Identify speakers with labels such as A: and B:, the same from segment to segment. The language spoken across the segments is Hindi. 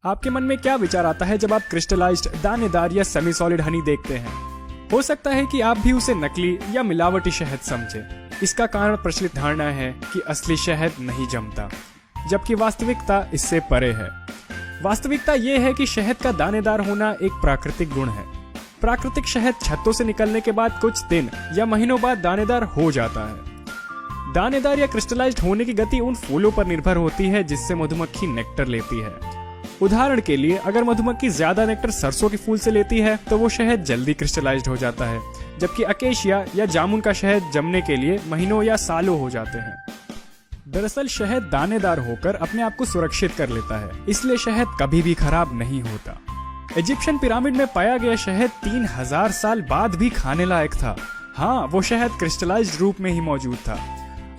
A: आपके मन में क्या विचार आता है जब आप क्रिस्टलाइज्ड, दानेदार या सेमी सॉलिड हनी देखते हैं? हो सकता है कि आप भी उसे नकली या मिलावटी शहद समझें। इसका कारण प्रचलित धारणा है कि असली शहद नहीं जमता, जबकि वास्तविकता इससे परे है। वास्तविकता यह है कि शहद का दानेदार होना एक प्राकृतिक गुण है। प्राकृतिक शहद छत्तों से निकलने के बाद कुछ दिन या महीनों बाद दानेदार हो जाता है। दानेदार या क्रिस्टलाइज्ड होने की गति उन फूलों पर निर्भर होती है जिससे मधुमक्खी नेक्टर लेती है। उदाहरण के लिए, अगर मधुमक्खी ज्यादा नेक्टर सरसों के फूल से लेती है तो वो शहद जल्दी क्रिस्टलाइज्ड हो जाता है, जबकि अकेशिया या जामुन का शहद जमने के लिए महीनों या सालों हो जाते हैं। दरअसल शहद दानेदार होकर अपने आप को सुरक्षित कर लेता है, इसलिए शहद कभी भी खराब नहीं होता। इजिप्शियन पिरामिड में पाया गया शहद 3000 साल बाद भी खाने लायक था। हाँ, वो शहद क्रिस्टलाइज्ड रूप में ही मौजूद था।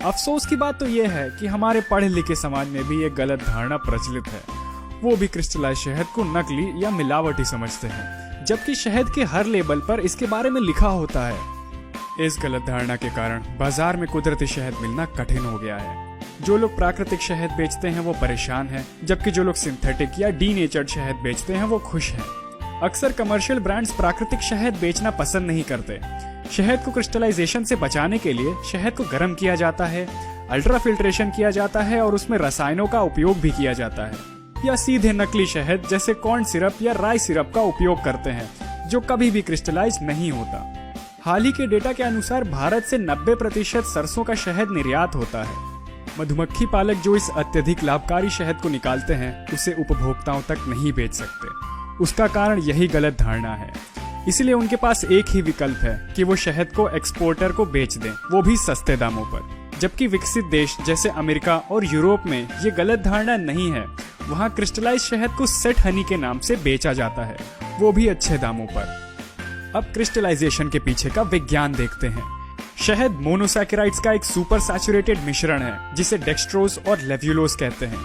A: अफसोस की बात तो यह है कि हमारे पढ़े लिखे समाज में भी एक गलत धारणा प्रचलित है। वो भी क्रिस्टलाइज्ड शहद को नकली या मिलावटी समझते हैं, जबकि शहद के हर लेबल पर इसके बारे में लिखा होता है। इस गलत धारणा के कारण बाजार में कुदरती शहद मिलना कठिन हो गया है। जो लोग प्राकृतिक शहद बेचते हैं वो परेशान हैं, जबकि जो लोग सिंथेटिक या डीनेचर्ड शहद बेचते हैं वो खुश हैं। अक्सर कमर्शियल ब्रांड्स प्राकृतिक शहद बेचना पसंद नहीं करते। शहद को क्रिस्टलाइजेशन से बचाने के लिए शहद को गर्म किया जाता है, अल्ट्रा फिल्ट्रेशन किया जाता है और उसमें रसायनों का उपयोग भी किया जाता है, या सीधे नकली शहद जैसे कॉर्न सिरप या राई सिरप का उपयोग करते हैं, जो कभी भी क्रिस्टलाइज नहीं होता। हाल ही के डेटा के अनुसार भारत से 90% सरसों का शहद निर्यात होता है। मधुमक्खी पालक जो इस अत्यधिक लाभकारी शहद को निकालते हैं, उसे उपभोक्ताओं तक नहीं बेच सकते। उसका कारण यही गलत धारणा है। इसलिए उनके पास एक ही विकल्प है कि वो शहद को एक्सपोर्टर को बेच दें, वो भी सस्ते दामों पर। जबकि विकसित देश जैसे अमेरिका और यूरोप में ये गलत धारणा नहीं है। वहाँ क्रिस्टलाइज शहद को सेट हनी के नाम से बेचा जाता है, वो भी अच्छे दामों पर। अब क्रिस्टलाइजेशन के पीछे का विज्ञान देखते हैं। शहद मोनोसैकेराइड्स का एक सुपर सैचुरेटेड मिश्रण है, जिसे डेक्सट्रोज और लेव्युलोज कहते हैं।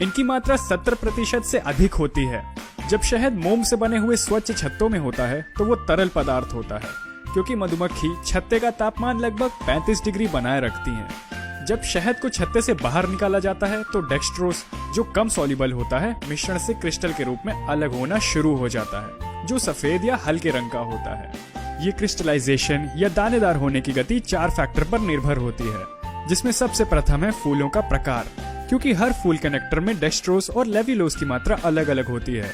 A: इनकी मात्रा 70% से अधिक होती है। जब शहद मोम से बने हुए स्वच्छ छत्तों में होता है तो वो तरल पदार्थ होता है, क्योंकि मधुमक्खी छत्ते का तापमान लगभग 35 डिग्री बनाए रखती हैं। जब शहद को छत्ते से बाहर निकाला जाता है तो डेक्सट्रोज, जो कम सॉल्युबल होता है, मिश्रण से क्रिस्टल के रूप में अलग होना शुरू हो जाता है, जो सफेद या हल्के रंग का होता है। ये क्रिस्टलाइजेशन या दानेदार होने की गति 4 फैक्टर पर निर्भर होती है, जिसमें सबसे प्रथम है फूलों का प्रकार, क्योंकि हर फूल के नेक्टर में डेक्सट्रोज और लेव्युलोज की मात्रा अलग अलग होती है।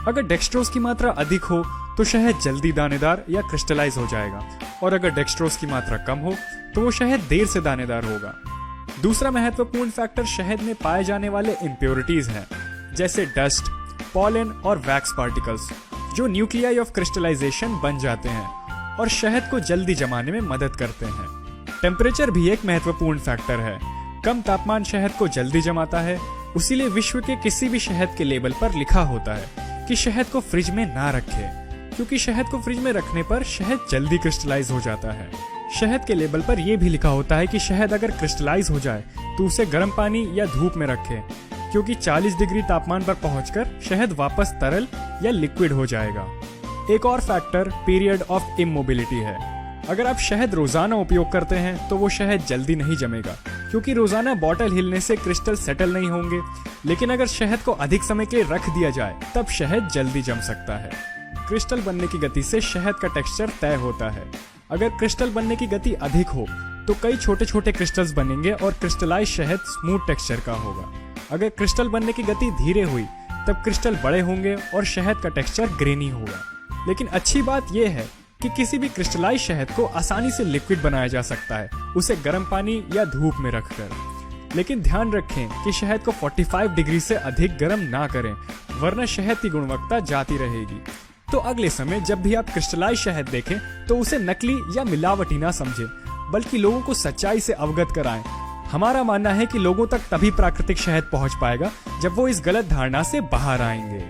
A: अगर डेक्सट्रोज की मात्रा अधिक हो तो शहद जल्दी दानेदार या क्रिस्टलाइज हो जाएगा, और अगर डेक्सट्रोज की मात्रा कम हो तो वो शहद देर से दानेदार होगा। दूसरा महत्वपूर्ण फैक्टर शहद में पाए जाने वाले इम्प्योरिटीज हैं, जैसे डस्ट, पॉलन और वैक्स पार्टिकल्स, जो न्यूक्लियाई ऑफ क्रिस्टलाइजेशन बन जाते हैं और शहद को जल्दी जमाने में मदद करते हैं। टेम्परेचर भी एक महत्वपूर्ण फैक्टर है। कम तापमान शहद को जल्दी जमाता है, इसीलिए विश्व के किसी भी शहद के लेबल पर लिखा होता है कि शहद को फ्रिज में ना रखें, क्योंकि शहद को फ्रिज में रखने पर शहद जल्दी क्रिस्टलाइज हो जाता है। शहद के लेबल पर यह भी लिखा होता है कि शहद अगर क्रिस्टलाइज हो जाए तो उसे गर्म पानी या धूप में रखें, क्योंकि 40 डिग्री तापमान पर पहुंचकर शहद वापस तरल या लिक्विड हो जाएगा। एक और फैक्टर पीरियड ऑफ इमोबिलिटी है। अगर आप शहद रोजाना उपयोग करते हैं तो वो शहद जल्दी नहीं जमेगा, क्योंकि रोजाना बॉटल हिलने से क्रिस्टल सेटल नहीं होंगे। लेकिन अगर शहद को अधिक समय के लिए रख दिया जाए तब शहद जल्दी जम सकता है। क्रिस्टल बनने की गति से शहद का टेक्सचर तय होता है। अगर क्रिस्टल बनने की गति अधिक हो तो कई छोटे छोटे क्रिस्टल्स बनेंगे और क्रिस्टलाइज शहद स्मूथ टेक्सचर का होगा। अगर क्रिस्टल बनने की गति धीरे हुई तब क्रिस्टल बड़े होंगे और शहद का टेक्सचर ग्रेनी होगा। लेकिन अच्छी बात यह है कि किसी भी क्रिस्टलाइज शहद को आसानी से लिक्विड बनाया जा सकता है, उसे गर्म पानी या धूप में रखकर। लेकिन ध्यान रखें कि शहद को 45 डिग्री से अधिक गर्म ना करें, वरना शहद की गुणवत्ता जाती रहेगी। तो अगले समय जब भी आप क्रिस्टलाइज शहद देखें तो उसे नकली या मिलावटी ना समझें, बल्कि लोगों को सच्चाई से अवगत कराएं। हमारा मानना है कि लोगों तक तभी प्राकृतिक शहद पहुंच पाएगा जब वो इस गलत धारणा से बाहर आएंगे।